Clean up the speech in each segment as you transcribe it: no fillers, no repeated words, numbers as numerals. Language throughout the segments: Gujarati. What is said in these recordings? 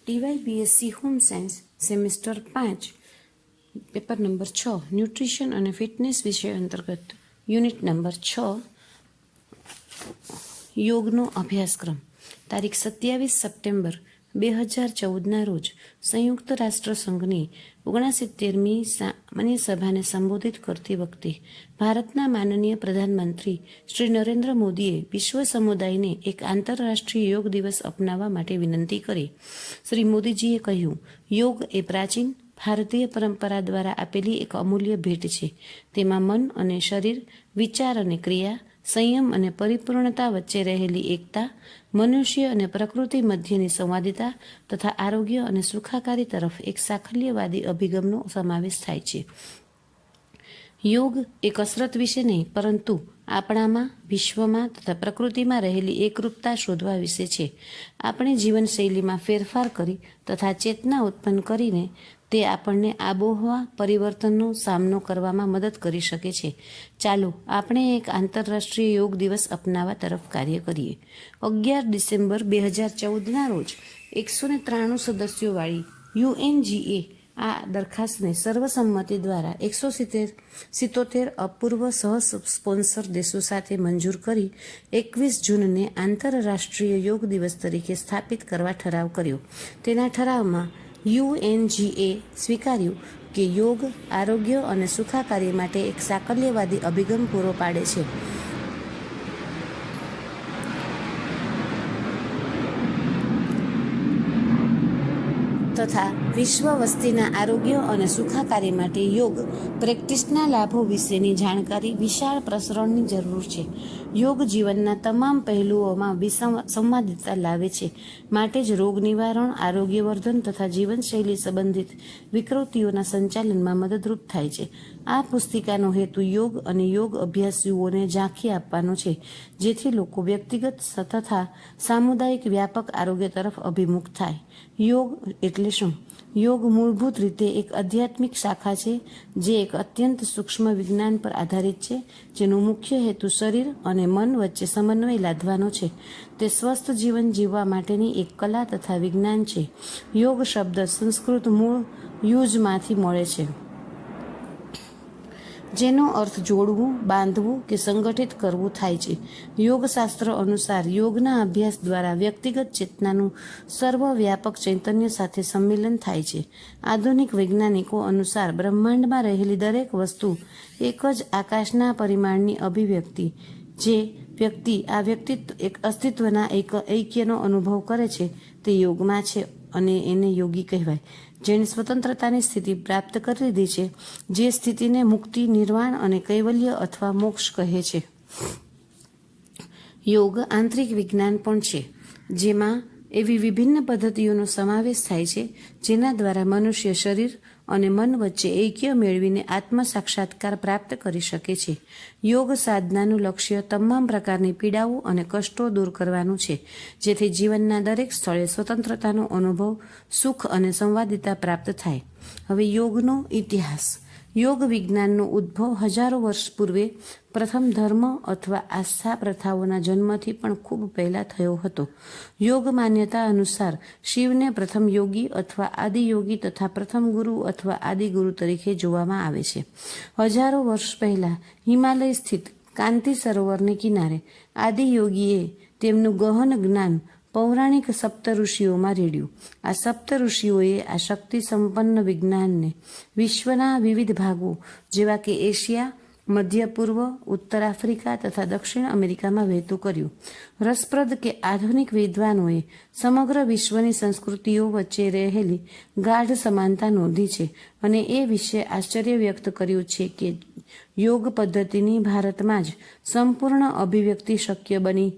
ટીવાય B.Sc home science semester 5 paper number 6 nutrition અને ફિટનેસ વિષય અંતર્ગત યુનિટ નંબર 6 યોગનો અભ્યાસક્રમ તારીખ 27 સપ્ટેમ્બર 2014ના રોજ સંયુક્ત રાષ્ટ્ર સંઘની 69મી સામાન્ય સભાને સંબોધિત કરતી વખતે ભારતના માનનીય પ્રધાનમંત્રી શ્રી નરેન્દ્ર મોદીએ વિશ્વ સમુદાયને એક આંતરરાષ્ટ્રીય યોગ દિવસ અપનાવવા માટે વિનંતી કરી. શ્રી મોદીજીએ કહ્યું, યોગ એ પ્રાચીન ભારતીય પરંપરા દ્વારા આપેલી એક અમૂલ્ય ભેટ છે. તેમાં મન અને શરીર, વિચાર અને ક્રિયા, સંયમ અને પરિપૂર્ણતા વચ્ચે રહેલી એકતા, મનુષ્ય અને પ્રકૃતિ મધ્યની સંવાદિતા તથા આરોગ્ય અને સુખાકારી તરફ એક સાકલ્યવાદી અભિગમનો સમાવેશ થાય છે. યોગ એ કસરત વિશે નહીં, પરંતુ આપણામાં, વિશ્વમાં તથા પ્રકૃતિમાં રહેલી એકરૂપતા શોધવા વિશે છે. આપણે જીવનશૈલીમાં ફેરફાર કરી તથા ચેતના ઉત્પન્ન કરીને તે આપણને આબોહવા પરિવર્તનનો સામનો કરવામાં મદદ કરી શકે છે. ચાલો આપણે એક આંતરરાષ્ટ્રીય યોગ દિવસ અપનાવવા તરફ કાર્ય કરીએ. 11 ડિસેમ્બર 2014ના રોજ 193 સદસ્યોવાળી UNGA આ દરખાસ્તને સર્વસંમતિ દ્વારા 177 અપૂર્વ સહ-સ્પોન્સર દેશો સાથે મંજૂર કરી 21 જૂનને આંતરરાષ્ટ્રીય યોગ દિવસ તરીકે સ્થાપિત કરવા ઠરાવ કર્યો. તેના ઠરાવમાં UNGA સ્વીકાર્યું કે યોગ આરોગ્ય અને સુખાકારી માટે એક સાકલ્યવાદી અભિગમ પૂરો પાડે છે. તથા વિશ્વ વસ્તીના આરોગ્ય અને સુખાકારી માટે યોગ પ્રેક્ટિસના લાભો વિશેની જાણકારી વિશાળ પ્રસરણની જરૂર છે. યોગ જીવનના તમામ પહેલુઓમાં સંવાદિતા લાવે છે. માટે જ રોગ નિવારણ, આરોગ્યવર્ધન તથા જીવનશૈલી સંબંધિત વિકૃતિઓના સંચાલનમાં મદદરૂપ થાય છે. આ પુસ્તિકાનો હેતુ યોગ અને યોગ અભ્યાસીઓને ઝાંખી આપવાનો છે, જેથી લોકો વ્યક્તિગત તથા સામુદાયિક વ્યાપક આરોગ્ય તરફ અભિમુખ થાય. યોગ એટલે શું? યોગ મૂળભૂત રીતે એક આધ્યાત્મિક શાખા છે, જે એક અત્યંત સૂક્ષ્મ વિજ્ઞાન પર આધારિત છે, જેનો મુખ્ય હેતુ શરીર અને મન વચ્ચે સમન્વય લાદવાનો છે. તે સ્વસ્થ જીવન જીવવા માટેની એક કલા તથા વિજ્ઞાન છે. યોગ શબ્દ સંસ્કૃત મૂળ યુજમાંથી મળે છે, જેનો અર્થ જોડવું, બાંધવું કે સંગઠિત કરવું થાય છે. યોગશાસ્ત્ર અનુસાર યોગના અભ્યાસ દ્વારા વ્યક્તિગત ચેતનાનું સર્વવ્યાપક ચૈતન્ય સાથે સંમેલન થાય છે. આધુનિક વૈજ્ઞાનિકો અનુસાર બ્રહ્માંડમાં રહેલી દરેક વસ્તુ એક જ આકાશના પરિમાણની અભિવ્યક્તિ. જે વ્યક્તિ આ એક અસ્તિત્વના એક ઐક્યનો અનુભવ કરે છે તે યોગમાં છે અને એને યોગી કહેવાય. જેણે સ્વતંત્રતાની સ્થિતિ પ્રાપ્ત કરી લીધી છે, જે સ્થિતિને મુક્તિ, નિર્વાણ અને કૈવલ્ય અથવા મોક્ષ કહે છે. યોગ આંતરિક વિજ્ઞાન પણ છે, જેમાં એવી વિભિન્ન પદ્ધતિઓનો સમાવેશ થાય છે જેના દ્વારા મનુષ્ય શરીર અને મન વચ્ચે ઐક્ય મેળવીને આત્મ સાક્ષાત્કાર પ્રાપ્ત કરી શકે છે. યોગ સાધનાનું લક્ષ્ય તમામ પ્રકારની પીડાઓ અને કષ્ટો દૂર કરવાનું છે, જેથી જીવનના દરેક સ્થળે સ્વતંત્રતાનો અનુભવ, સુખ અને સંવાદિતા પ્રાપ્ત થાય. હવે યોગનો ઇતિહાસ. યોગ વિજ્ઞાનનો ઉદ્ભવ હજારો વર્ષ પૂર્વે પ્રથમ ધર્મ અથવા આસ્થા પ્રથાઓના જન્મથી પણ ખૂબ પહેલા થયો હતો. યોગ માન્યતા અનુસાર શિવને પ્રથમ યોગી અથવા આદિયોગી તથા પ્રથમ ગુરુ અથવા આદિગુરુ તરીકે જોવામાં આવે છે. હજારો વર્ષ પહેલા હિમાલય સ્થિત કાંતિ સરોવરને કિનારે આદિયોગીએ તેમનું ગહન જ્ઞાન પૌરાણિક સપ્તઋષિઓમાં રેડ્યું. આ સપ્તઋષિઓએ આ શક્તિ સંપન્ન વિજ્ઞાનને વિશ્વના વિવિધ ભાગો જેવા કે એશિયા, મધ્ય પૂર્વ, ઉત્તર આફ્રિકા તથા દક્ષિણ અમેરિકામાં વહેતું કર્યું. રસપ્રદ કે આધુનિક વિદ્વાનોએ સમગ્ર વિશ્વની સંસ્કૃતિઓ વચ્ચે રહેલી ગાઢ સમાનતા નોંધી છે અને એ વિશે આશ્ચર્ય વ્યક્ત કર્યું છે કે યોગ પદ્ધતિની ભારતમાં જ સંપૂર્ણ અભિવ્યક્તિ શક્ય બની.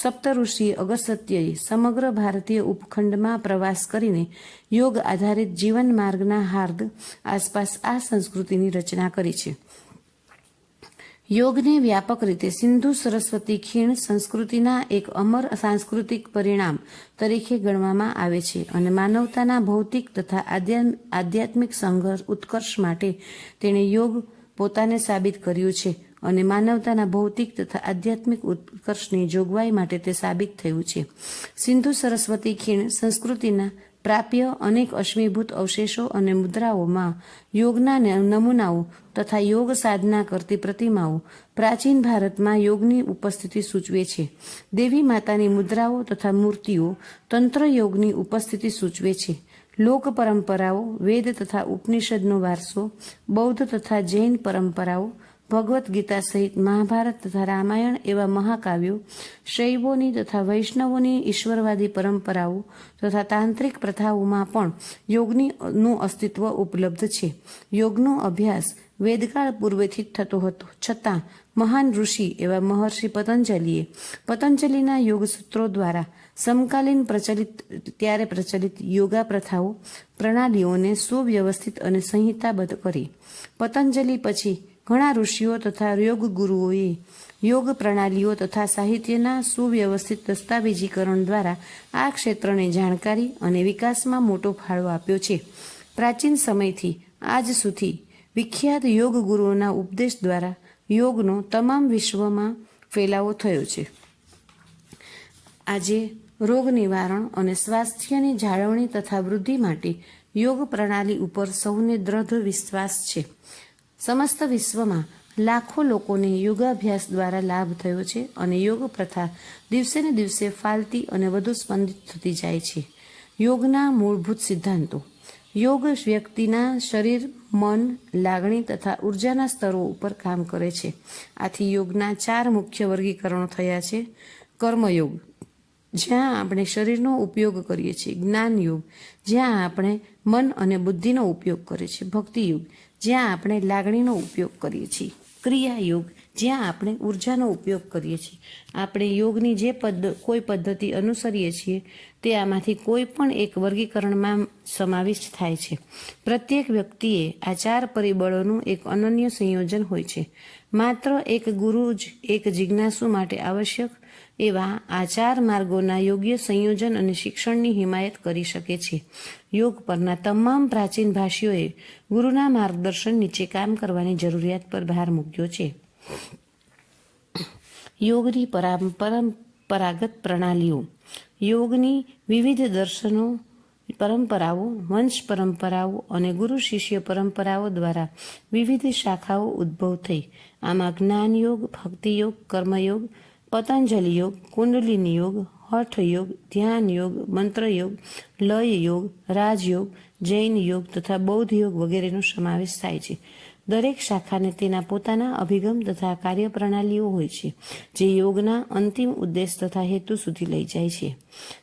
સપ્તઋષિ અગસ્ત્યએ સમગ્ર ભારતીય ઉપખંડમાં પ્રવાસ કરીને યોગ આધારિત જીવન માર્ગના હાર્દ આસપાસ આ સંસ્કૃતિની રચના કરી છે. યોગને વ્યાપક રીતે સિંધુ સરસ્વતી ખીણ સંસ્કૃતિના એક અમર સાંસ્કૃતિક પરિણામ તરીકે ગણવામાં આવે છે અને માનવતાના ભૌતિક તથા આધ્યાત્મિક ઉત્કર્ષ માટે તેણે યોગ પોતાને સાબિત કર્યું છે અને માનવતાના ભૌતિક તથા આધ્યાત્મિક ઉત્કર્ષની જોગવાઈ માટે તે સાબિત થયું છે. સિંધુ સરસ્વતી ખીણ સંસ્કૃતિના પ્રાપ્ય અનેક અશ્મીભૂત અવશેષો અને મુદ્રાઓમાં યોગના નમૂનાઓ તથા યોગ સાધના કરતી પ્રતિમાઓ પ્રાચીન ભારતમાં યોગની ઉપસ્થિતિ સૂચવે છે. દેવી માતાની મુદ્રાઓ તથા મૂર્તિઓ તંત્ર યોગની ઉપસ્થિતિ સૂચવે છે. લોક પરંપરાઓ, વેદ તથા ઉપનિષદનો વારસો, બૌદ્ધ તથા જૈન પરંપરાઓ, ભગવદ્ ગીતા સહિત મહાભારત તથા રામાયણ એવા મહાકાવ્યો, શૈવોની તથા વૈષ્ણવોની ઈશ્વરવાદી પરંપરાઓ તથા તાંત્રિક પ્રથાઓમાં પણ યોગનું અસ્તિત્વ ઉપલબ્ધ છે. યોગનો અભ્યાસ વેદકાળ પૂર્વેથી જ થતો હતો, છતાં મહાન ઋષિ એવા મહર્ષિ પતંજલિના યોગસૂત્રો દ્વારા સમકાલીન પ્રચલિત યોગા પ્રથાઓ પ્રણાલીઓને સુવ્યવસ્થિત અને સંહિતાબદ્ધ કરી. પતંજલિ પછી ઘણા ઋષિઓ તથા યોગ ગુરુઓએ યોગ પ્રણાલીઓ તથા સાહિત્યના સુવ્યવસ્થિત દસ્તાવેજીકરણ દ્વારા આ ક્ષેત્રને જાણકારી અને વિકાસમાં મોટો ફાળો આપ્યો છે. પ્રાચીન સમયથી આજ સુધી વિખ્યાત યોગ ગુરુઓના ઉપદેશ દ્વારા યોગનો તમામ વિશ્વમાં ફેલાવો થયો છે. આજે રોગ નિવારણ અને સ્વાસ્થ્યની જાળવણી તથા વૃદ્ધિ માટે યોગ પ્રણાલી ઉપર સૌને દ્રઢ વિશ્વાસ છે. સમસ્ત વિશ્વમાં લાખો લોકોને યોગાભ્યાસ દ્વારા લાભ થયો છે અને યોગ પ્રથા દિવસે ને દિવસે ફાલતી અને વધુ સ્પંદિત થતી જાય છે. યોગના મૂળભૂત સિદ્ધાંતો. યોગ વ્યક્તિના શરીર, મન, લાગણી તથા ઉર્જાના સ્તરો ઉપર કામ કરે છે. આથી યોગના 4 મુખ્ય વર્ગીકરણો થયા છે. કર્મયોગ, જ્યાં આપણે શરીરનો ઉપયોગ કરીએ છીએ. જ્ઞાન યોગ, જ્યાં આપણે મન અને બુદ્ધિનો ઉપયોગ કરીએ છીએ. ભક્તિ યોગ, જ્યાં આપણે લાગણીનો ઉપયોગ કરીએ છીએ. ક્રિયા યોગ, જ્યાં આપણે ઉર્જાનો ઉપયોગ કરીએ છીએ. આપણે યોગની જે કોઈ પદ્ધતિ અનુસરીએ છીએ તે આમાંથી કોઈ પણ એક વર્ગીકરણમાં સમાવિષ્ટ થાય છે. પ્રત્યેક વ્યક્તિએ આ 4 પરિબળોનું એક અનન્ય સંયોજન હોય છે. માત્ર એક ગુરુ જ એક જિજ્ઞાસુ માટે આવશ્યક એવા આ 4 માર્ગોના યોગ્ય સંયોજન અને શિક્ષણની હિમાયત કરી શકે છે. યોગ પરના તમામ પ્રાચીન ભાષ્યોએ ગુરુના માર્ગદર્શન નીચે કામ કરવાની જરૂરિયાત પર ભાર મૂક્યો છે. યોગની પરંપરાગત પ્રણાલીઓ. યોગની વિવિધ દર્શનો, પરંપરાઓ, વંશ પરંપરાઓ અને ગુરુ શિષ્ય પરંપરાઓ દ્વારા વિવિધ શાખાઓ ઉદ્ભવ થઈ. આમાં જ્ઞાન યોગ, ભક્તિ યોગ, કર્મયોગ, પતંજલિ યોગ, કુંડલિની યોગ, હઠ યોગ, ધ્યાન યોગ, મંત્ર યોગ, લય યોગ, રાજયોગ, જૈન યોગ તથા બૌદ્ધ યોગ વગેરેનો સમાવેશ થાય છે. દરેક શાખાને તેના પોતાના અભિગમ તથા કાર્યપ્રણાલીઓ હોય છે, જે યોગના અંતિમ ઉદ્દેશ તથા હેતુ સુધી લઈ જાય છે.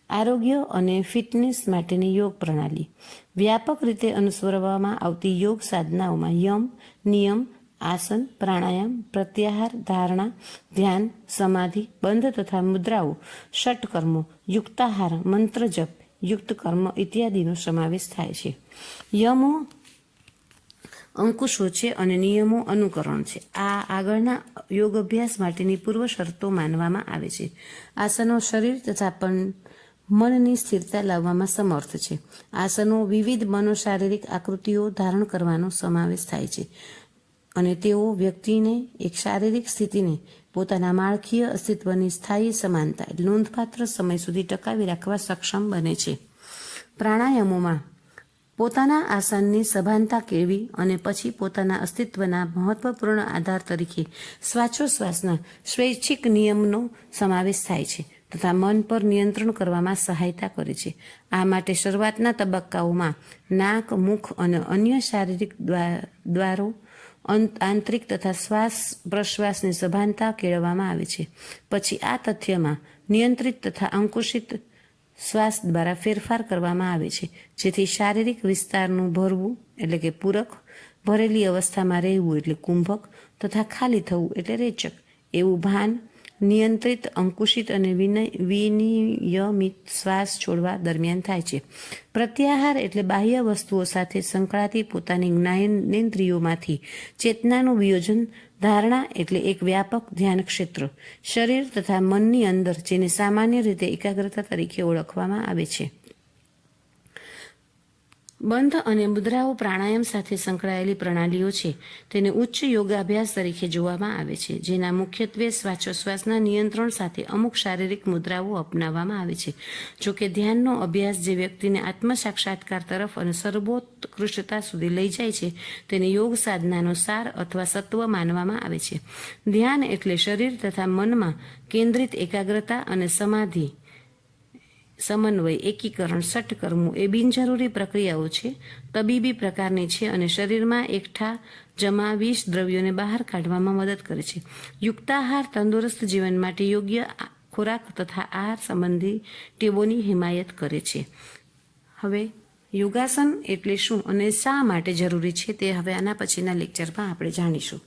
આરોગ્ય અને ફિટનેસ માટેની યોગ પ્રણાલી. વ્યાપક રીતે અનુસરવામાં આવતી યોગ સાધનાઓમાં યમ, નિયમ, આસન, પ્રાણાયામ, પ્રત્યાહાર, ધારણા, ધ્યાન, સમાધિ, બંધ તથા મુદ્રાઓ, ષટકર્મો, યુક્તાહાર, મંત્ર જપ, યુક્ત કર્મ ઇત્યાદિનો સમાવેશ થાય છે. યમો અંકુશો છે અને નિયમો અનુકરણ છે. આ આગળના યોગ અભ્યાસ માટેની પૂર્વ શરતો માનવામાં આવે છે. આસનો શરીર તથા મનની સ્થિરતા લાવવામાં સમર્થ છે. આસનો વિવિધ મનોશારીરિક આકૃતિઓ ધારણ કરવાનો સમાવેશ થાય છે અને તેઓ વ્યક્તિને એક શારીરિક સ્થિતિને પોતાના માળખીય અસ્તિત્વની સ્થાયી સમાનતા નોંધપાત્ર સમય સુધી ટકાવી રાખવા સક્ષમ બને છે. પ્રાણાયામોમાં પોતાના આસનની સભાનતા કેળવી અને પછી પોતાના અસ્તિત્વના મહત્વપૂર્ણ આધાર તરીકે શ્વાસોશ્વાસના સ્વૈચ્છિક નિયમનો સમાવેશ થાય છે તથા મન પર નિયંત્રણ કરવામાં સહાયતા કરે છે. આ માટે શરૂઆતના તબક્કાઓમાં નાક, મુખ અને અન્ય શારીરિક દ્વારો, આંતરિક તથા શ્વાસ પ્રશ્વાસની સભાનતા કેળવવામાં આવે છે. પછી આ તથ્યમાં નિયંત્રિત તથા અંકુશિત શ્વાસ દ્વારા ફેરફાર કરવામાં આવે છે, જેથી શારીરિક વિસ્તારનું ભરવું એટલે કે પૂરક, ભરેલી અવસ્થામાં રહેવું એટલે કુંભક તથા ખાલી થવું એટલે રેચક એવું ભાન નિયંત્રિત, અંકુશિત અને વિનિયમિત શ્વાસ છોડવા દરમિયાન થાય છે. પ્રત્યાહાર એટલે બાહ્ય વસ્તુઓ સાથે સંકળાતી પોતાની જ્ઞાનેન્દ્રિયોમાંથી ચેતનાનું વિયોજન. ધારણા એટલે એક વ્યાપક ધ્યાન ક્ષેત્ર શરીર તથા મનની અંદર, જેને સામાન્ય રીતે એકાગ્રતા તરીકે ઓળખવામાં આવે છે. બંધ અને મુદ્રાઓ પ્રાણાયામ સાથે સંકળાયેલી પ્રણાલીઓ છે. તેને ઉચ્ચ યોગાભ્યાસ તરીકે જોવામાં આવે છે, જેના મુખ્યત્વે શ્વાસોશ્વાસના નિયંત્રણ સાથે અમુક શારીરિક મુદ્રાઓ અપનાવવામાં આવે છે. જોકે ધ્યાનનો અભ્યાસ જે વ્યક્તિને આત્મસાક્ષાત્કાર તરફ અને સર્વોત્કૃષ્ટતા સુધી લઈ જાય છે, તેને યોગ સાધનાનો સાર અથવા સત્વ માનવામાં આવે છે. ધ્યાન એટલે શરીર તથા મનમાં કેન્દ્રિત એકાગ્રતા અને સમાધિ, સમન્વય, એકીકરણ, સટ કરવું એ બિનજરૂરી પ્રક્રિયાઓ છે, તબીબી પ્રકારની છે અને શરીરમાં એકઠા જમા વિષ દ્રવ્યોને બહાર કાઢવામાં મદદ કરે છે. યુક્તાહાર તંદુરસ્ત જીવન માટે યોગ્ય ખોરાક તથા આહાર સંબંધી ટેવોની હિમાયત કરે છે. હવે યોગાસન એટલે શું અને શા માટે જરૂરી છે તે હવે આના પછીના લેક્ચરમાં આપણે જાણીશું.